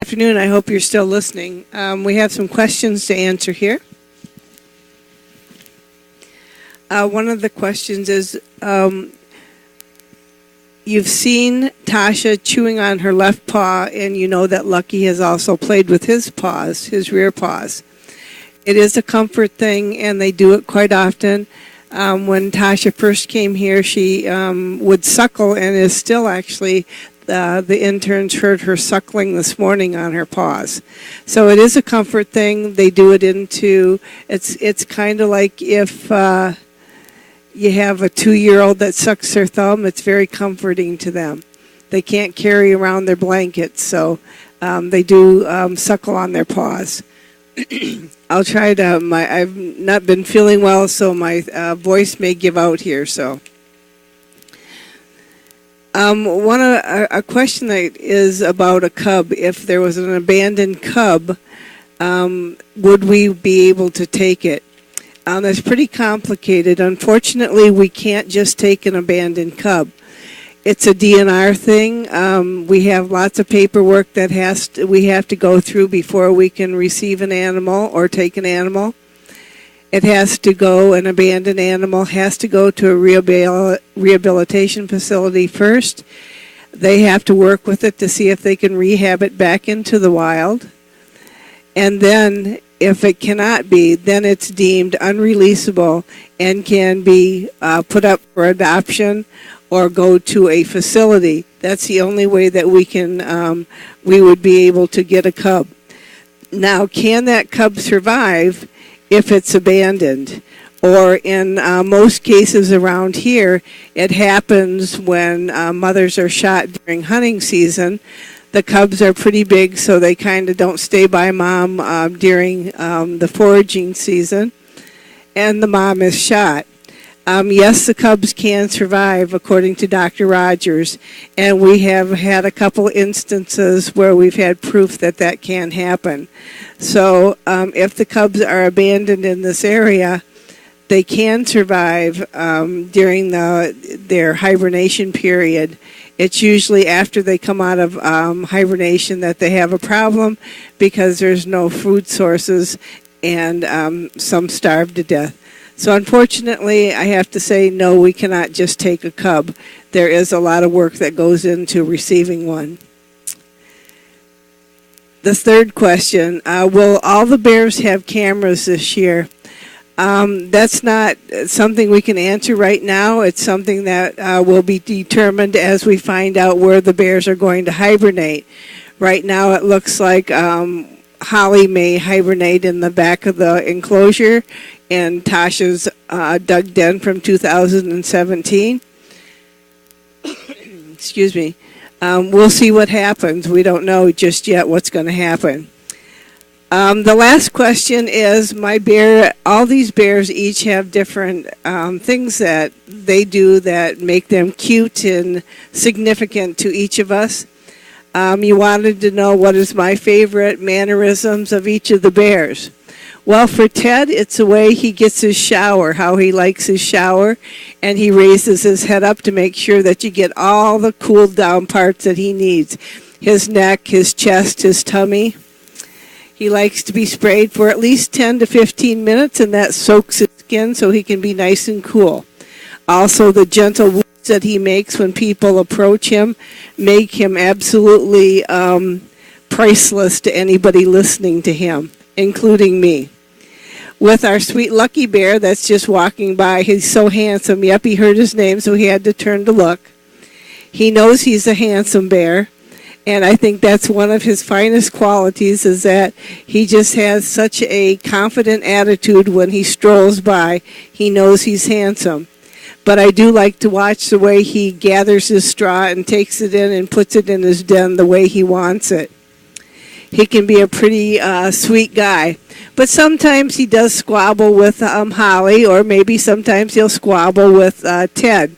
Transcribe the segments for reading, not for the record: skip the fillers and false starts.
Afternoon. I hope you're still listening. We have some questions to answer here. One of the questions is, you've seen Tasha chewing on her left paw, and you know that Lucky has also played with his paws, his rear paws. It is a comfort thing, and they do it quite often. When Tasha first came here, she would suckle, and is still actually. The interns heard her suckling this morning on her paws. So it is a comfort thing. They do it it's kind of like if you have a 2-year-old that sucks their thumb, it's very comforting to them. They can't carry around their blankets, so they do suckle on their paws. I'll try to, I've not been feeling well, so my voice may give out here, so. A question that is about a cub. If there was an abandoned cub, would we be able to take it? That's pretty complicated. Unfortunately, we can't just take an abandoned cub. It's a DNR thing. We have lots of paperwork that we have to go through before we can receive an animal or take an animal. It has to go, an abandoned animal has to go to a rehabilitation facility first. They have to work with it to see if they can rehab it back into the wild. And then, if it cannot be, then it's deemed unreleasable and can be put up for adoption or go to a facility. That's the only way that we would be able to get a cub. Now, can that cub survive if it's abandoned? Or in most cases around here, it happens when mothers are shot during hunting season. The cubs are pretty big, so they kind of don't stay by mom during the foraging season, and the mom is shot. Yes, the cubs can survive, according to Dr. Rogers, and we have had a couple instances where we've had proof that that can happen. So if the cubs are abandoned in this area, they can survive during their hibernation period. It's usually after they come out of hibernation that they have a problem because there's no food sources, and some starve to death. So unfortunately, I have to say, no, we cannot just take a cub. There is a lot of work that goes into receiving one. The third question, will all the bears have cameras this year? That's not something we can answer right now. It's something that will be determined as we find out where the bears are going to hibernate. Right now it looks like Holly may hibernate in the back of the enclosure in Tasha's dug den from 2017. Excuse me. We'll see what happens. We don't know just yet what's going to happen. The last question is, all these bears each have different things that they do that make them cute and significant to each of us. You wanted to know what is my favorite mannerisms of each of the bears. Well, for Ted, it's the way he gets his shower, how he likes his shower, and he raises his head up to make sure that you get all the cooled down parts that he needs. His neck, his chest, his tummy. He likes to be sprayed for at least 10 to 15 minutes, and that soaks his skin so he can be nice and cool. Also, the gentle wounds that he makes when people approach him make him absolutely priceless to anybody listening to him, including me. With our sweet Lucky Bear that's just walking by, he's so handsome. Yep, he heard his name, so he had to turn to look. He knows he's a handsome bear. And I think that's one of his finest qualities, is that he just has such a confident attitude when he strolls by. He knows he's handsome. But I do like to watch the way he gathers his straw and takes it in and puts it in his den the way he wants it. He can be a pretty sweet guy. But sometimes he does squabble with Holly, or maybe sometimes he'll squabble with Ted.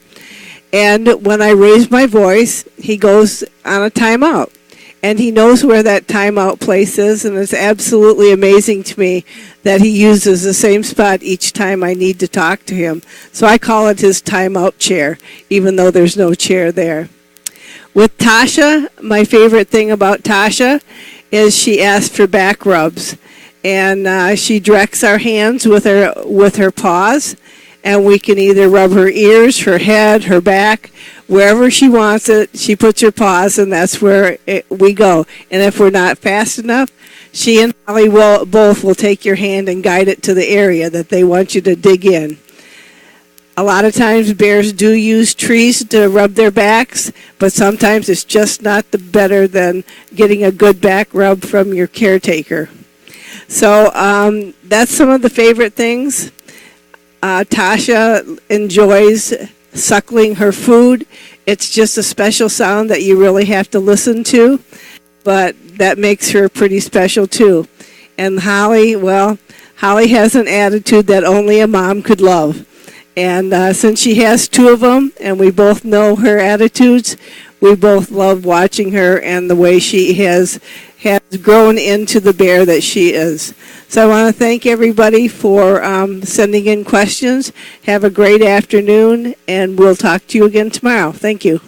And when I raise my voice, he goes on a timeout. And he knows where that timeout place is, and it's absolutely amazing to me that he uses the same spot each time I need to talk to him. So I call it his timeout chair, even though there's no chair there. With Tasha, my favorite thing about Tasha is she asked for back rubs. And she directs our hands with her paws, and we can either rub her ears, her head, her back, wherever she wants it. She puts her paws, and that's where we go. And if we're not fast enough, she and Holly both will take your hand and guide it to the area that they want you to dig in. A lot of times bears do use trees to rub their backs, but sometimes it's just not better than getting a good back rub from your caretaker. So that's some of the favorite things. Tasha enjoys suckling her food. It's just a special sound that you really have to listen to, but that makes her pretty special too. And Holly, well, Holly has an attitude that only a mom could love. And since she has two of them, and we both know her attitudes, we both love watching her and the way she has grown into the bear that she is. So I want to thank everybody for sending in questions. Have a great afternoon, and we'll talk to you again tomorrow. Thank you.